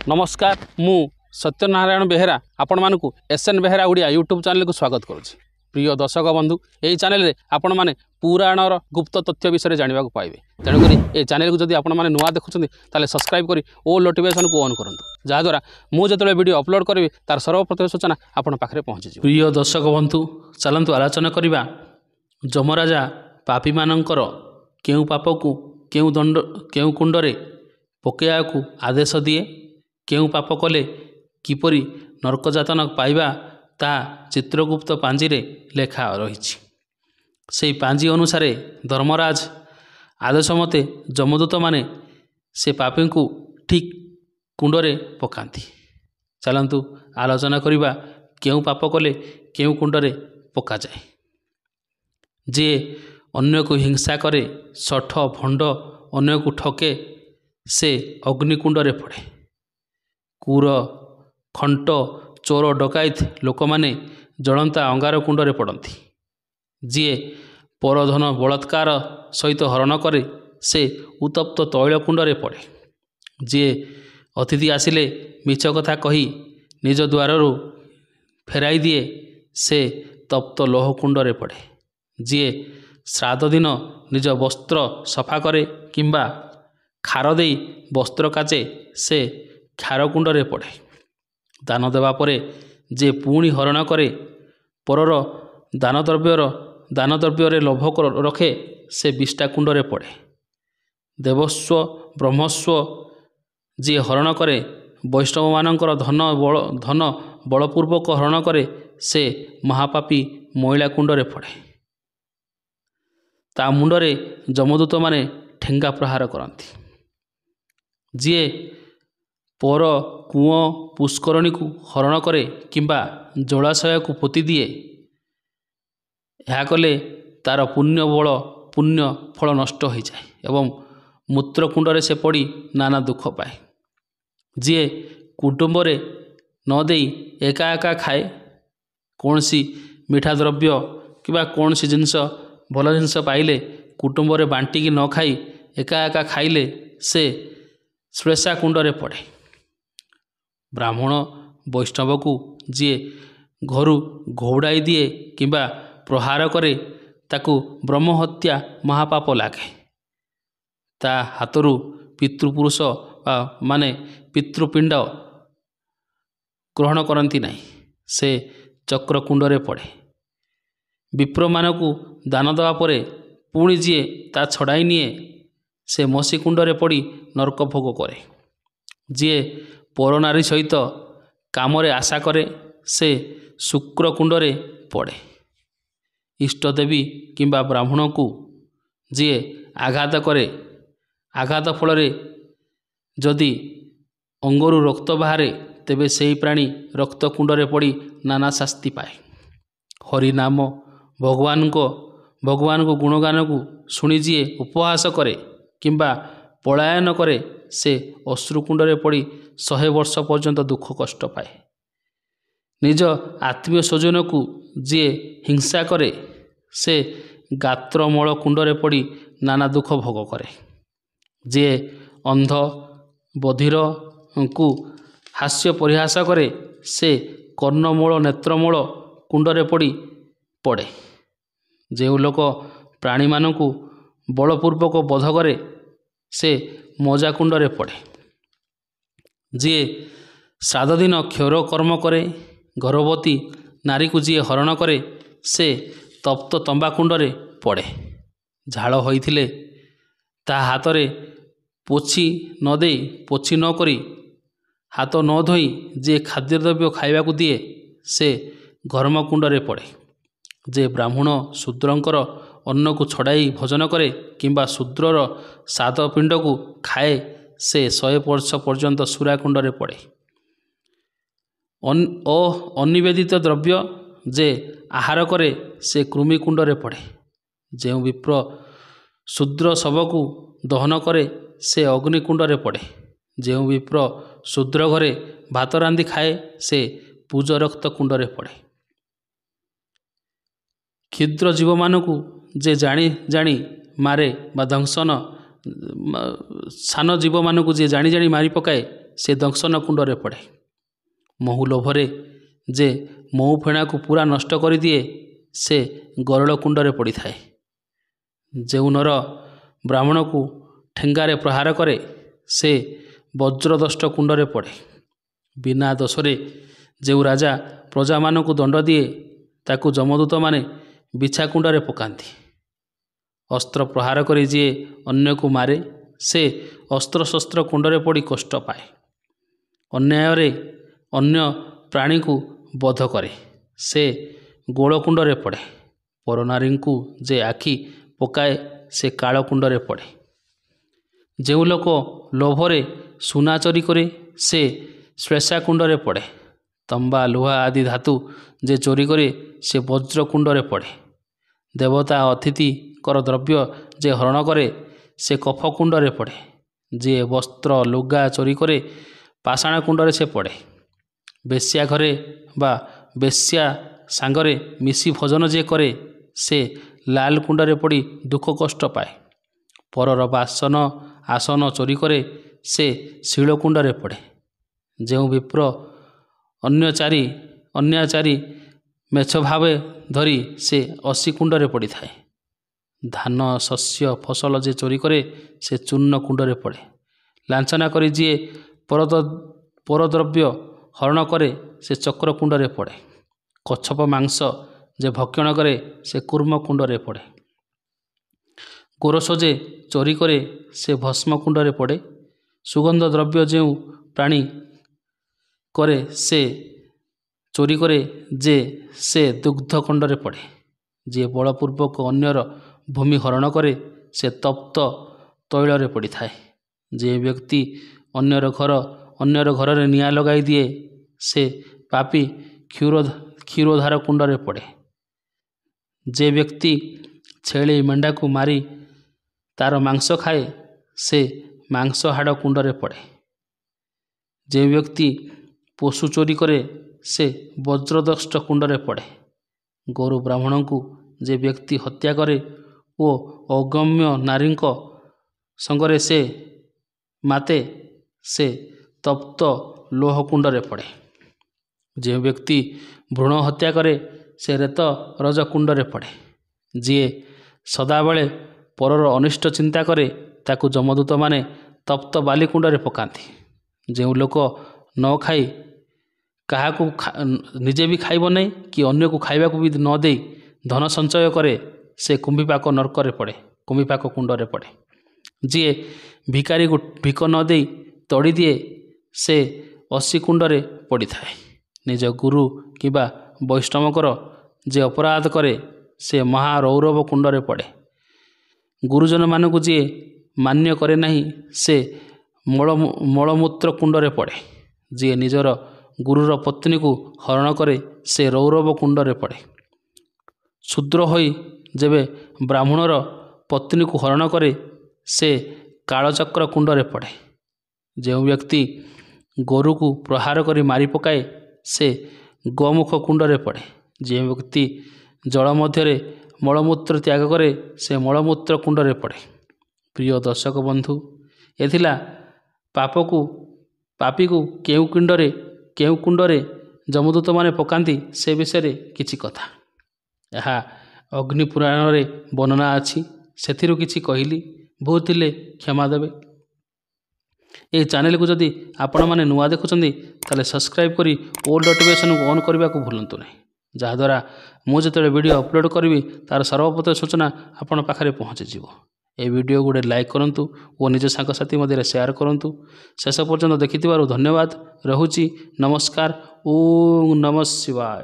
नमस्कार मु सत्यनारायण बेहेरा आपण मानकु SN Behera Odia YouTube channel को स्वागत करुच्ची। प्रिय दर्शक बंधु यही चैनल रे आपण माने पुराणर गुप्त तथ्य विषय जाना पाइबे। तेणुक ये चैनल को जब आपण मैंने नुआ देखुं ताले सब्सक्राइब करी ओ नोटिफिकेशन को ऑन करूँ जहाँद्वारा मुझे जो वीडियो अपलोड करी तार सर्वप्रथम सूचना आपण पाखे पहुँची। प्रिय दर्शक बंधु चलतु आलोचना करवा जमराजा पापी मानकर केउ पाप को केउ दंड केउ कुंडरे पकेया को आदेश दिए, केउ पाप कले किपरि नरकजातन पाइबा ता चित्रगुप्त पांजी रे लेखा रही। से पांजी अनुसार धर्मराज आदेश मते जमदूत माने से पापी को ठीक कुंडरे पकाती। चलतु आलोचना करवा केउ पाप कले केउ कुंडरे पका जाए। जे अन्य को हिंसा करे, सठ भंड अन्य को ठके से अग्निकुंड पड़े। कूर खंट चोर डकायत लोक माने जलंता अंगार कुंड पड़ती। जी परधन बलात्कार सहित हरण करे से उत्तप्त तैल कुंड पड़े। जी अतिथि आसिले मिछ कथा कही निज द्वार फेराई दिए से तप्त लोह कुंड पड़े। जी श्राद्ध दिन निज वस्त्र सफा करे किंबा खार दे वस्त्र काचे से खार कुंड पड़े। दान देवा परे जे पुणी हरण करे परर दानद्रव्य लोभ रखे से विष्टा कुंड पड़े। देवस्व ब्रह्मस्व जी हरण करे वैष्णव मानकर धन बलपूर्वक हरण करे से महापापी महिला कुंड पड़े। ता मुंडरे जमदूत माने ठेंगा प्रहार करती। जी पर कूओ पुष्करणी को हरण करे किंबा जलाशय को पोति दिए, यह कले तार पुण्य फल नष्ट हो जाए एवं मूत्रकुंड से पड़ी नाना दुख पाए। जी कुटुंब रे न दे एका एका खाए, कौन सी मीठा द्रव्य किबा कौन सी जिनस भल जिनस पाइले कुटुंब रे बांटिकी न खाई एका एका खाइले से श्लेषा कुंड पड़े। ब्राह्मण वैष्णव को जी घर घौड़ाई दिए किंबा प्रहार करे ताकू ब्रह्महत्या महापाप लागे। ता हाथरू पितृपुरुष माने पितृपिंड ग्रहण करती नहीं, से चक्रकुंड पड़े। विप्र मानकू दान देवा परे पुणी जी ता छड़ाई निए से मसी कुंड पड़ी नरक भोग करे। जी पर नारी सहित काम आशा करे से शुक्र कुंड पड़े। इष्टदेवी किंबा ब्राह्मण को जी आघात करे, आघात फल जदि अंगरू रक्त बाहरे तेबे से प्राणी रक्त कुंड पड़ी नाना शास्ति पाए। हरिनाम भगवान को गुणगान को शुणी जी उपहास करे किंबा पलायन करे से अश्रुकुंड पड़ी 100 वर्ष पर्यंत दुख कष्ट पाए। निज आत्मीय स्वजन को जी हिंसा करे से गात्रमल कुंड पड़ी नाना दुख भोग करे। जी अंध बधिर को हास्य परिहास करे से कर्णमूल नेत्रमूल कुंड पड़े। जो लोक प्राणी मान को बलपूर्वक बध करे से मजा कुंड पड़े। जी श्राद्ध दिन क्षौर कर्म करे, गर्भवती नारी को जी हरण करे से तप्त तंबा कुंड पड़े। झाड़ होइथिले ता हाथ रे पोछि न दे पोछि न करी हाथ न धोई जे खाद्यद्रव्य खाइबा को दिए से घर्म कुंड पड़े। जे ब्राह्मण शूद्रंकर अन्न को छड़ाई भोजन करे किंबा शूद्रर सात पिंड को खाए से 100 वर्ष पर्यंत सुरा कुंड पड़े। अनिवेदित द्रव्य जे आहार करे से कृमि कुंड पड़े। जो विप्र शूद्र शव को दहन करे से अग्निकुंड पड़े। जो विप्र शूद्र घरे भात रांधि खाए से पूज रक्त कुंड पड़े। क्षुद्र जीव मान को जे जानी जानी मारे बा दंशन सान जीव मान को जे जानी जानी मारी पकाए ସେ ଦଂଶନ କୁଣ୍ଡରେ ପଡ଼େ। ମହୁ ଲୋଭରେ ଯେ ମହୁ ଫେଣାକୁ ପୁରା ନଷ୍ଟ କରିଦିଏ ସେ ଗରଳ କୁଣ୍ଡରେ ପଡ଼ିଥାଏ। ଯେଉଁ ନର ବ୍ରାହ୍ମଣକୁ ଠେଙ୍ଗାରେ ପ୍ରହାର କରେ ସେ ବଜ୍ରଦଷ୍ଟ କୁଣ୍ଡରେ ପଡ଼େ। ବିନା ଦୋଷରେ ଯେଉଁ ରାଜା ପ୍ରଜାମାନଙ୍କୁ ଦଣ୍ଡ ଦିଏ ତାକୁ ଯମଦୂତମାନେ ବିଛା କୁଣ୍ଡରେ ପକାନ୍ତି। ଅସ୍ତ୍ର ପ୍ରହାର କରି ଯିଏ ଅନ୍ୟକୁ ମାରେ ସେ ଅସ୍ତ୍ରଶସ୍ତ୍ର କୁଣ୍ଡରେ ପଡ଼ି କଷ୍ଟ ପାଏ। ଅନ୍ୟାୟରେ ଅନ୍ୟ ପ୍ରାଣୀକୁ ବଧ କରେ ସେ ଗୋଳକୁଣ୍ଡରେ ପଡ଼େ। ପରନାରୀଙ୍କୁ ଯେ ଆଖି ପକାଏ ସେ କାଳକୁଣ୍ଡରେ ପଡ଼େ। ଯେଉଁ ଲୋକ ଲୋଭରେ ସୁନା ଚୋରି କରେ ସେ ଶ୍ଳେଷା କୁଣ୍ଡରେ ପଡ଼େ। ତମ୍ବା ଲୁହା ଆଦି ଧାତୁ ଯେ ଚୋରି କରେ ସେ ବଜ୍ର କୁଣ୍ଡରେ ପଡ଼େ। ଦେବତା ଅତିଥିଙ୍କର ଦ୍ରବ୍ୟ ଯେ ହରଣ କରେ ସେ କଫ କୁଣ୍ଡରେ ପଡ଼େ। ଯିଏ ବସ୍ତ୍ର ଲୁଗା ଚୋରି କରେ ପାଷାଣ କୁଣ୍ଡରେ ସେ ପଡ଼େ। ବେଶ୍ୟା ଘରେ ବା ବେଶ୍ୟା ସାଙ୍ଗରେ ମିଶି ଭୋଜନ ଯିଏ କରେ ସେ ଲାଲ କୁଣ୍ଡରେ ପଡ଼ି ଦୁଃଖ କଷ୍ଟ ପାଏ। ପରର ବାସନ ଆସନ ଚୋରି କରେ ସେ ଶିଳକୁଣ୍ଡରେ ପଡ଼େ। ଯେଉଁ ବିପ୍ର ଅନ୍ୟାଚାରୀ ମେଛ ଭାବେ ଧରି ସେ ଅଶୀ କୁଣ୍ଡରେ ପଡ଼ିଥାଏ। ଧାନ ଶସ୍ୟ ଫସଲ ଯେ ଚୋରି କରେ ସେ ଚୂର୍ଣ୍ଣ କୁଣ୍ଡରେ ପଡ଼େ। ଲାଞ୍ଛନା କରି ଯିଏ ପରଦ୍ରବ୍ୟ ହରଣ କରେ ସେ ଚକ୍ର କୁଣ୍ଡରେ ପଡ଼େ। କଚ୍ଛପ ମାଂସ ଯେ ଭକ୍ଷଣ କରେ ସେ କୁର୍ମ କୁଣ୍ଡରେ ପଡ଼େ। ଗୋରସ ଯେ ଚୋରି କରେ ସେ ଭସ୍ମ କୁଣ୍ଡରେ ପଡ଼େ। ସୁଗନ୍ଧ ଦ୍ରବ୍ୟ ଯେଉଁ ପ୍ରାଣୀ କରେ ସେ ଚୋରି କରେ ଯେ ସେ ଦୁଗ୍ଧ କୁଣ୍ଡରେ ପଡ଼େ। ଯିଏ ବଳପୂର୍ବକ ଅନ୍ୟର ଭୂମି ହରଣ କରେ ସେ ତପ୍ତ ତୈଳରେ ପଡ଼ିଥାଏ। ଯେ ବ୍ୟକ୍ତି ଅନ୍ୟର ଘରରେ ନିଆଁ ଲଗାଇ ଦିଏ ସେ ପାପୀ କ୍ଷୀରୋଧାର କୁଣ୍ଡରେ ପଡ଼େ। ଯେ ବ୍ୟକ୍ତି ଛେଳି ମେଣ୍ଢାକୁ ମାରି ତାର ମାଂସ ଖାଏ ସେ ମାଂସ ହାଡ଼ କୁଣ୍ଡରେ ପଡ଼େ। ଯେ ବ୍ୟକ୍ତି ପଶୁ ଚୋରି କରେ ସେ ବଜ୍ରଦଷ୍ଟ କୁଣ୍ଡରେ ପଡ଼େ। ଗୋରୁ ବ୍ରାହ୍ମଣଙ୍କୁ ଯେ ବ୍ୟକ୍ତି ହତ୍ୟା କରେ ଓ ଅଗମ୍ୟ ନାରୀଙ୍କ ସଙ୍ଗରେ ସେ ମାତେ ସେ ତପ୍ତ ଲୋହ କୁଣ୍ଡରେ ପଡ଼େ। ଯେଉଁ ବ୍ୟକ୍ତି ଭ୍ରୂଣ ହତ୍ୟା କରେ ସେ ରେତ ରଜ କୁଣ୍ଡରେ ପଡ଼େ। ଯିଏ ସଦାବେଳେ ପରର ଅନିଷ୍ଟ ଚିନ୍ତା କରେ ତାକୁ ଯମଦୂତମାନେ ତପ୍ତ ବାଲି କୁଣ୍ଡରେ ପକାନ୍ତି। ଯେଉଁ ଲୋକ ନ ଖାଇ କାହାକୁ ନିଜେ ବି ଖାଇବ ନାହିଁ କି ଅନ୍ୟକୁ ଖାଇବାକୁ ବି ନ ଦେଇ ଧନ ସଞ୍ଚୟ କରେ ସେ କୁମ୍ଭୀପାକ ନର୍କରେ ପଡ଼େ, କୁମ୍ଭୀପାକ କୁଣ୍ଡରେ ପଡ଼େ। ଯିଏ ଭିକାରୀକୁ ଭିକ ନ ଦେଇ ତଡ଼ି ଦିଏ ସେ ଅଶୀ କୁଣ୍ଡରେ ପଡ଼ିଥାଏ। ନିଜ ଗୁରୁ କିମ୍ବା ବୈଷ୍ଣବଙ୍କର ଯେ ଅପରାଧ କରେ ସେ ମହାରୌରବ କୁଣ୍ଡରେ ପଡ଼େ। ଗୁରୁଜନମାନଙ୍କୁ ଯିଏ ମାନ୍ୟ କରେ ନାହିଁ ସେ ମଳମୂତ୍ର କୁଣ୍ଡରେ ପଡ଼େ। ଯିଏ ନିଜର ଗୁରୁର ପତ୍ନୀକୁ ହରଣ କରେ ସେ ରୌରବ କୁଣ୍ଡରେ ପଡ଼େ। ଶୂଦ୍ର ହୋଇ ଯେବେ ବ୍ରାହ୍ମଣର ପତ୍ନୀକୁ ହରଣ କରେ ସେ କାଳଚକ୍ର କୁଣ୍ଡରେ ପଡ଼େ। ଯେଉଁ ବ୍ୟକ୍ତି ଗୋରୁକୁ ପ୍ରହାର କରି ମାରି ପକାଏ ସେ ଗୋମୁଖ କୁଣ୍ଡରେ ପଡ଼େ। ଯେଉଁ ବ୍ୟକ୍ତି ଜଳ ମଧ୍ୟରେ ମଳମୂତ୍ର ତ୍ୟାଗ କରେ ସେ ମଳମୂତ୍ର କୁଣ୍ଡରେ ପଡ଼େ। ପ୍ରିୟ ଦର୍ଶକ ବନ୍ଧୁ, ଏ ଥିଲା ପାପୀକୁ କେଉଁ କୁଣ୍ଡରେ ଯମଦୂତମାନେ ପକାନ୍ତି ସେ ବିଷୟରେ କିଛି କଥା। ଏହା ଅଗ୍ନି ପୁରାଣରେ ବର୍ଣ୍ଣନା ଅଛି, ସେଥିରୁ କିଛି କହିଲି, ଭୁଲ ଥିଲେ କ୍ଷମା ଦେବେ। ଏହି ଚ୍ୟାନେଲକୁ ଯଦି ଆପଣମାନେ ନୂଆ ଦେଖୁଛନ୍ତି ତାହେଲେ ସବସ୍କ୍ରାଇବ୍ କରି ଅଲ୍ ନୋଟିଫିକେସନକୁ ଅନ୍ କରିବାକୁ ଭୁଲନ୍ତୁ ନାହିଁ, ଯାହାଦ୍ୱାରା ମୁଁ ଯେତେବେଳେ ଭିଡ଼ିଓ ଅପଲୋଡ଼ କରିବି ତାର ସର୍ବପ୍ରଥମ ସୂଚନା ଆପଣ ପାଖରେ ପହଞ୍ଚିଯିବ। ଏହି ଭିଡ଼ିଓ ଗୋଟେ ଲାଇକ୍ କରନ୍ତୁ ଓ ନିଜ ସାଙ୍ଗସାଥି ମଧ୍ୟରେ ସେୟାର କରନ୍ତୁ। ଶେଷ ପର୍ଯ୍ୟନ୍ତ ଦେଖିଥିବାରୁ ଧନ୍ୟବାଦ। ରହୁଛି। ନମସ୍କାର। ଓଁ ନମଃ ଶିବାୟ।